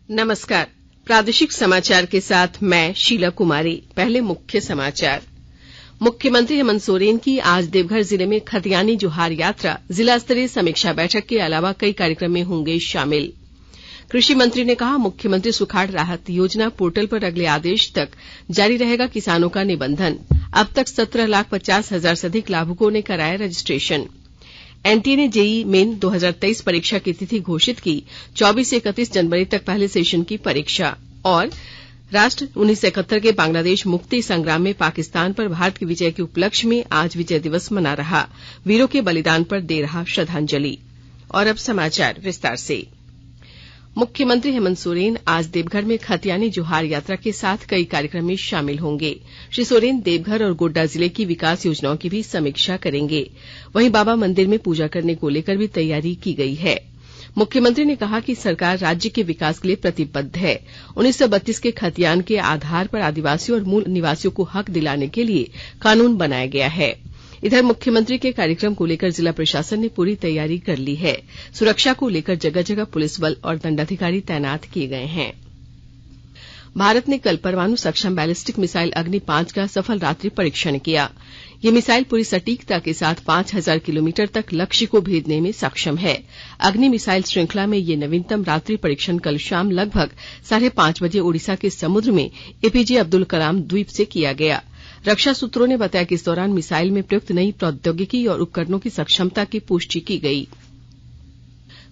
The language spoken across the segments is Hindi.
नमस्कार। प्रादेशिक समाचार के साथ मैं शीला कुमारी। पहले मुख्य समाचार। मुख्यमंत्री हेमंत सोरेन की आज देवघर जिले में खतियानी जोहार यात्रा, जिला स्तरीय समीक्षा बैठक के अलावा कई कार्यक्रम में होंगे शामिल। कृषि मंत्री ने कहा, मुख्यमंत्री सुखाड़ राहत योजना पोर्टल पर अगले आदेश तक जारी रहेगा किसानों का निबंधन। अब तक 17,50,000 से अधिक लाभुकों ने कराया रजिस्ट्रेशन। एनटीए ने जेईई मेन 2023 परीक्षा की तिथि घोषित की। 24 से 31 जनवरी तक पहले सेशन की परीक्षा। और राष्ट्र 1971 के बांग्लादेश मुक्ति संग्राम में पाकिस्तान पर भारत की विजय के उपलक्ष्य में आज विजय दिवस मना रहा। वीरों के बलिदान पर दे रहा श्रद्धांजलि। और अब समाचार विस्तार से। मुख्यमंत्री हेमंत सोरेन आज देवघर में खतियानी जोहार यात्रा के साथ कई कार्यक्रम में शामिल होंगे। श्री सोरेन देवघर और गोड्डा जिले की विकास योजनाओं की भी समीक्षा करेंगे। वहीं बाबा मंदिर में पूजा करने को लेकर भी तैयारी की गई है। मुख्यमंत्री ने कहा कि सरकार राज्य के विकास के लिए प्रतिबद्ध है। 1932 के खतियान के आधार पर आदिवासियों और मूल निवासियों को हक दिलाने के लिए कानून बनाया गया है। इधर मुख्यमंत्री के कार्यक्रम को लेकर जिला प्रशासन ने पूरी तैयारी कर ली है। सुरक्षा को लेकर जगह जगह पुलिस बल और दंडाधिकारी तैनात किए गए हैं। भारत ने कल परमाणु सक्षम बैलिस्टिक मिसाइल अग्नि 5 का सफल रात्रि परीक्षण किया। यह मिसाइल पूरी सटीकता के साथ 5,000 किलोमीटर तक लक्ष्य को भेदने में सक्षम है। अग्नि मिसाइल श्रृंखला में यह नवीनतम रात्रि परीक्षण कल शाम लगभग 5:30 बजे ओडिशा के समुद्र में एपीजे अब्दुल कलाम द्वीप से किया गया। रक्षा सूत्रों ने बताया कि इस दौरान मिसाइल में प्रयुक्त नई प्रौद्योगिकी और उपकरणों की सक्षमता की पुष्टि की गई।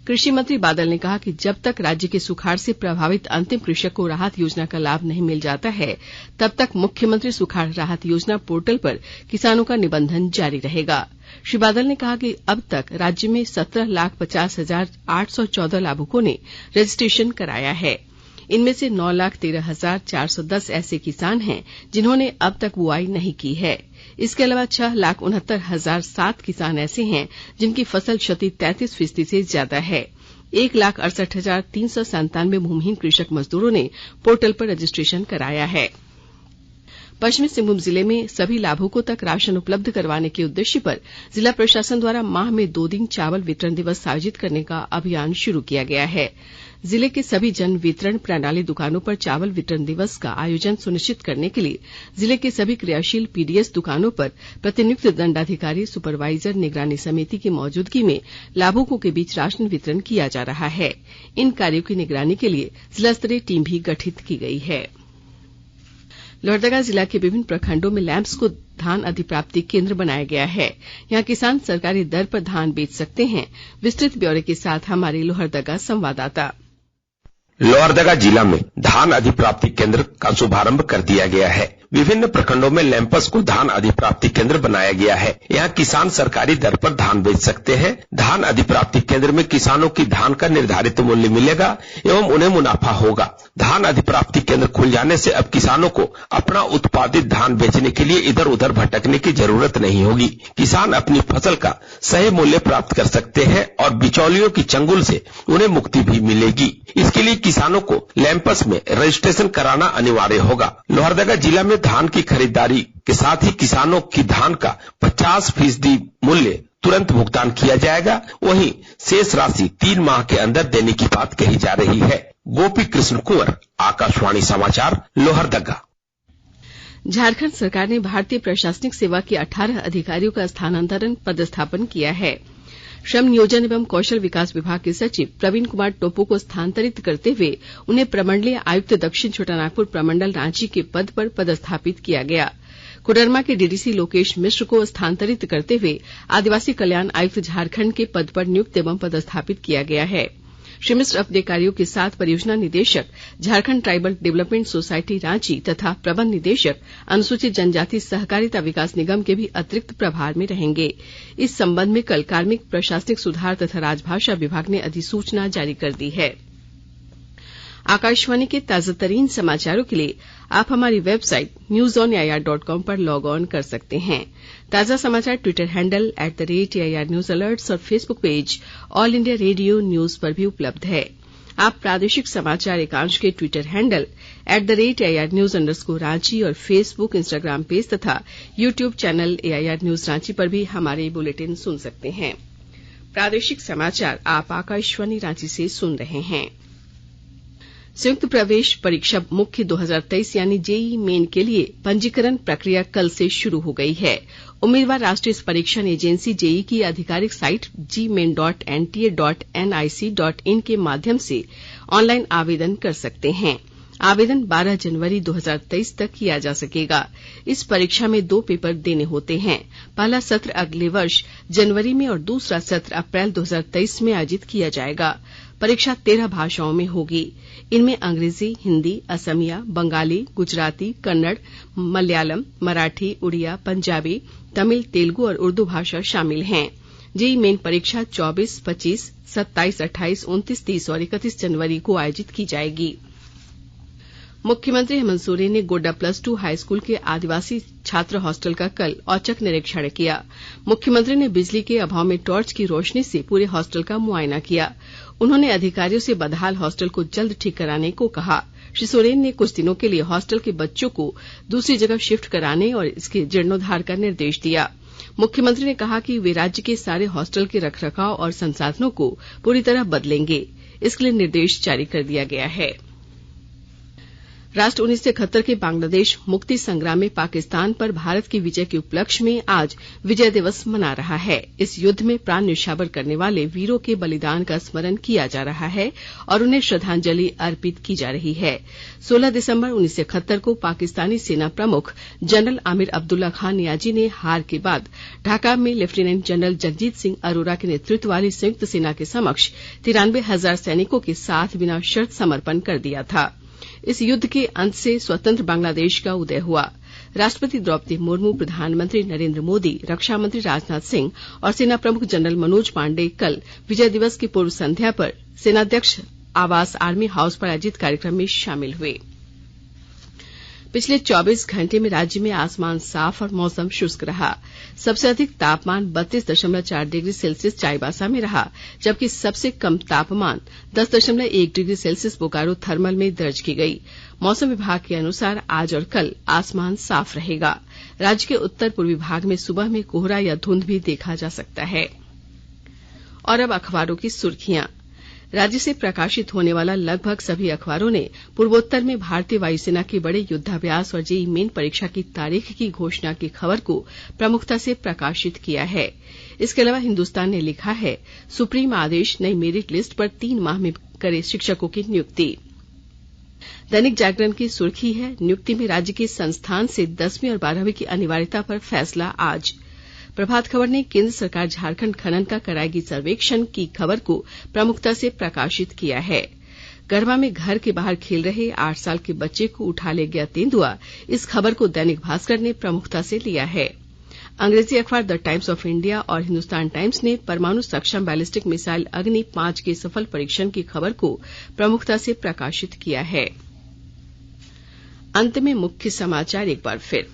कृषि मंत्री बादल ने कहा कि जब तक राज्य के सुखाड़ से प्रभावित अंतिम कृषक को राहत योजना का लाभ नहीं मिल जाता है, तब तक मुख्यमंत्री सुखाड़ राहत योजना पोर्टल पर किसानों का निबंधन जारी रहेगा। श्री बादल ने कहा कि अब तक राज्य में 17,50,814 लाभुकों ने रजिस्ट्रेशन कराया है। इनमें से 9,13,410 ऐसे किसान हैं जिन्होंने अब तक बुआई नहीं की है। इसके अलावा 6,69,007 किसान ऐसे हैं जिनकी फसल क्षति 33% से ज्यादा है। 1,68,397 भूमिहीन कृषक मजदूरों ने पोर्टल पर रजिस्ट्रेशन कराया है। पश्चिमी सिंहभूम जिले में सभी लाभुकों तक राशन उपलब्ध करवाने के उद्देश्य पर जिला प्रशासन द्वारा माह में 2 दिन चावल वितरण दिवस आयोजित करने का अभियान शुरू किया गया है। जिले के सभी जन वितरण प्रणाली दुकानों पर चावल वितरण दिवस का आयोजन सुनिश्चित करने के लिए जिले के सभी क्रियाशील पीडीएस दुकानों पर प्रतिनियुक्त दंडाधिकारी, सुपरवाइजर, निगरानी समिति की मौजूदगी में लाभुकों के बीच राशन वितरण किया जा रहा है। इन कार्यों की निगरानी के लिए जिला स्तरीय टीम भी गठित की गई है। लोहरदगा जिला के विभिन्न प्रखंडों में लैंप्स को धान अधिप्राप्ति केंद्र बनाया गया है। यहां किसान सरकारी दर पर धान बेच सकते हैं। विस्तृत ब्यौरे के साथ हमारे लोहरदगा संवाददाता। लोहरदगा जिला में धान अधिप्राप्ति केंद्र का शुभारंभ कर दिया गया है। विभिन्न प्रखंडों में लैंपस को धान अधिप्राप्ति केंद्र बनाया गया है। यहाँ किसान सरकारी दर पर धान बेच सकते हैं। धान अधिप्राप्ति केंद्र में किसानों की धान का निर्धारित मूल्य मिलेगा एवं उन्हें मुनाफा होगा। धान अधिप्राप्ति केंद्र खुल जाने से अब किसानों को अपना उत्पादित धान बेचने के लिए इधर उधर भटकने की जरूरत नहीं होगी। किसान अपनी फसल का सही मूल्य प्राप्त कर सकते हैं और बिचौलियों की चंगुल से उन्हें मुक्ति भी मिलेगी। इसके लिए किसानों को लैंपस में रजिस्ट्रेशन कराना अनिवार्य होगा। लोहरदगा जिला में धान की खरीदारी के साथ ही किसानों की धान का 50% मूल्य तुरंत भुगतान किया जाएगा। वहीं शेष राशि 3 माह के अंदर देने की बात कही जा रही है। गोपी कृष्ण कुंवर, आकाशवाणी समाचार, लोहरदगा। झारखंड सरकार ने भारतीय प्रशासनिक सेवा के 18 अधिकारियों का स्थानांतरण पदस्थापन किया है। श्रम नियोजन एवं कौशल विकास विभाग के सचिव प्रवीण कुमार टोप्पो को स्थानांतरित करते हुए उन्हें प्रमंडलीय आयुक्त दक्षिण छोटानागपुर प्रमंडल रांची के पद पर पदस्थापित किया गया। कोडरमा के डीडीसी लोकेश मिश्र को स्थानांतरित करते हुए आदिवासी कल्याण आयुक्त झारखंड के पद पर नियुक्त एवं पदस्थापित किया गया है। श्री मिश्र अपने कार्यों के साथ परियोजना निदेशक, Jharkhand tribal development society Ranchi तथा प्रबंध निदेशक, अनुसूचित जनजाति सहकारिता विकास निगम के भी अतिरिक्त प्रभार में रहेंगे। इस संबंध में कल कार्मिक प्रशासनिक सुधार तथा राजभाषा विभाग ने अधिसूचना जारी कर दी है। आकाशवाणी के ताजातरीन समाचारों के लिए आप हमारी वेबसाइट newsonair.com पर लॉग ऑन कर सकते हैं। ताजा समाचार Twitter handle @AIR news alerts और Facebook page All India Radio news पर भी उपलब्ध है। आप प्रादेशिक समाचार एकांश के Twitter handle @AIR news Ranchi और फेसबुक, इंस्टाग्राम पेज तथा YouTube channel AIR news Ranchi पर भी हमारे बुलेटिन सुन सकते हैं। प्रादेशिक समाचार आप आकाशवाणी रांची से सुन रहे हैं। संयुक्त प्रवेश परीक्षा मुख्य 2023 यानी जेईई मेन के लिए पंजीकरण प्रक्रिया कल से शुरू हो गई है। उम्मीदवार राष्ट्रीय परीक्षण एजेंसी जेईई की आधिकारिक साइट gmain.nta.nic.in के माध्यम से ऑनलाइन आवेदन कर सकते हैं। आवेदन 12 जनवरी 2023 तक किया जा सकेगा। इस परीक्षा में 2 पेपर देने होते हैं। पहला सत्र अगले वर्ष जनवरी में और दूसरा सत्र अप्रैल 2023 में आयोजित किया जाएगा। परीक्षा 13 भाषाओं में होगी। इनमें अंग्रेजी, हिंदी, असमिया, बंगाली, गुजराती, कन्नड़, मलयालम, मराठी, उड़िया, पंजाबी, तमिल, तेलुगु और उर्दू भाषा शामिल हैं। जेईई मेन परीक्षा 24, 25, 27, 28, 29, 30 और 31 जनवरी को आयोजित की जाएगी। मुख्यमंत्री हेमंत सोरेन ने गोड्डा +2 हाई स्कूल के आदिवासी छात्र हॉस्टल का कल औचक निरीक्षण किया। मुख्यमंत्री ने बिजली के अभाव में टॉर्च की रोशनी से पूरे हॉस्टल का मुआयना किया। उन्होंने अधिकारियों से बदहाल हॉस्टल को जल्द ठीक कराने को कहा। श्री सोरेन ने कुछ दिनों के लिए हॉस्टल के बच्चों को दूसरी जगह शिफ्ट कराने और इसके जीर्णोद्धार का निर्देश दिया। मुख्यमंत्री ने कहा कि वे राज्य के सारे हॉस्टल के रखरखाव और संसाधनों को पूरी तरह बदलेंगे। इसके लिए निर्देश जारी कर दिया गया है। राष्ट्र 1971 के बांग्लादेश मुक्ति संग्राम में पाकिस्तान पर भारत की विजय के उपलक्ष्य में आज विजय दिवस मना रहा है। इस युद्ध में प्राण न्यौछावर करने वाले वीरों के बलिदान का स्मरण किया जा रहा है और उन्हें श्रद्धांजलि अर्पित की जा रही है। 16 दिसंबर 1971 को पाकिस्तानी सेना प्रमुख जनरल आमिर अब्दुल्ला खान नियाजी ने हार के बाद ढाका में लेफ्टिनेंट जनरल जगजीत सिंह अरोरा के नेतृत्व वाली संयुक्त सेना के समक्ष 93,000 सैनिकों के साथ बिना शर्त समर्पण कर दिया था। इस युद्ध के अंत से स्वतंत्र बांग्लादेश का उदय हुआ। राष्ट्रपति द्रौपदी मुर्मू, प्रधानमंत्री नरेंद्र मोदी, रक्षा मंत्री राजनाथ सिंह और सेना प्रमुख जनरल मनोज पांडे कल विजय दिवस की पूर्व संध्या पर सेनाध्यक्ष आवास आर्मी हाउस पर आयोजित कार्यक्रम में शामिल हुए। पिछले 24 घंटे में राज्य में आसमान साफ और मौसम शुष्क रहा। सबसे अधिक तापमान 32.4 डिग्री सेल्सियस चाईबासा में रहा, जबकि सबसे कम तापमान 10.1 डिग्री सेल्सियस बोकारो थर्मल में दर्ज की गई। मौसम विभाग के अनुसार आज और कल आसमान साफ रहेगा। राज्य के उत्तर पूर्वी भाग में सुबह में कोहरा या धुंध भी देखा जा सकता है। और अब अखबारों की सुर्खियां। राज्य से प्रकाशित होने वाला लगभग सभी अखबारों ने पूर्वोत्तर में भारतीय वायुसेना के बड़े युद्धाभ्यास और जेईई मेन परीक्षा की तारीख की घोषणा की खबर को प्रमुखता से प्रकाशित किया है। इसके अलावा हिन्दुस्तान ने लिखा है, सुप्रीम आदेश नई मेरिट लिस्ट पर 3 माह में करे शिक्षकों की नियुक्ति। दैनिक जागरण की सुर्खी है, नियुक्ति में राज्य के संस्थान से 10वीं और 12वीं की अनिवार्यता पर फैसला आज। प्रभात खबर ने केंद्र सरकार झारखंड खनन का कराएगी सर्वेक्षण की खबर को प्रमुखता से प्रकाशित किया है। गढ़वा में घर के बाहर खेल रहे 8 साल के बच्चे को उठा ले गया तेंदुआ, इस खबर को दैनिक भास्कर ने प्रमुखता से लिया है। अंग्रेजी अखबार द टाइम्स ऑफ इंडिया और हिन्दुस्तान टाइम्स ने परमाणु सक्षम बैलिस्टिक मिसाइल अग्नि 5 के सफल परीक्षण की खबर को प्रमुखता से प्रकाशित किया है। अंत में मुख्य समाचार एक बार फिर।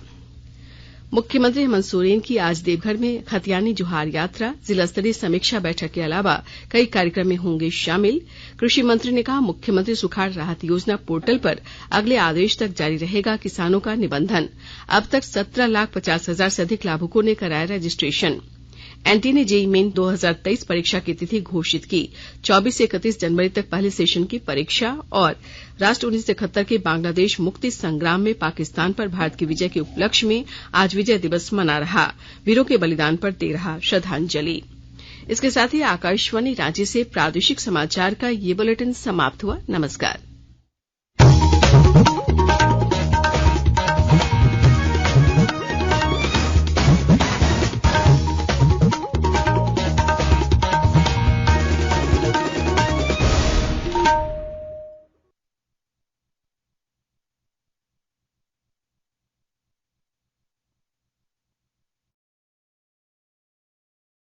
मुख्यमंत्री हेमंत सोरेन की आज देवघर में खतियानी जोहार यात्रा, जिला स्तरीय समीक्षा बैठक के अलावा कई कार्यक्रम में होंगे शामिल। कृषि मंत्री ने कहा, मुख्यमंत्री सुखाड़ राहत योजना पोर्टल पर अगले आदेश तक जारी रहेगा किसानों का निबंधन। अब तक 17,50,000 से अधिक लाभुकों ने कराया रजिस्ट्रेशन। एनटीए ने जेईई मेन 2023 परीक्षा की तिथि घोषित की। 24 से 31 जनवरी तक पहले सेशन की परीक्षा। और राष्ट्र 1971 के बांग्लादेश मुक्ति संग्राम में पाकिस्तान पर भारत की विजय के उपलक्ष्य में आज विजय दिवस मना रहा। वीरों के बलिदान पर दे रहा श्रद्धांजलि। इसके साथ ही आकाशवाणी रांची से प्रादेशिक समाचार का ये बुलेटिन समाप्त हुआ। नमस्कार।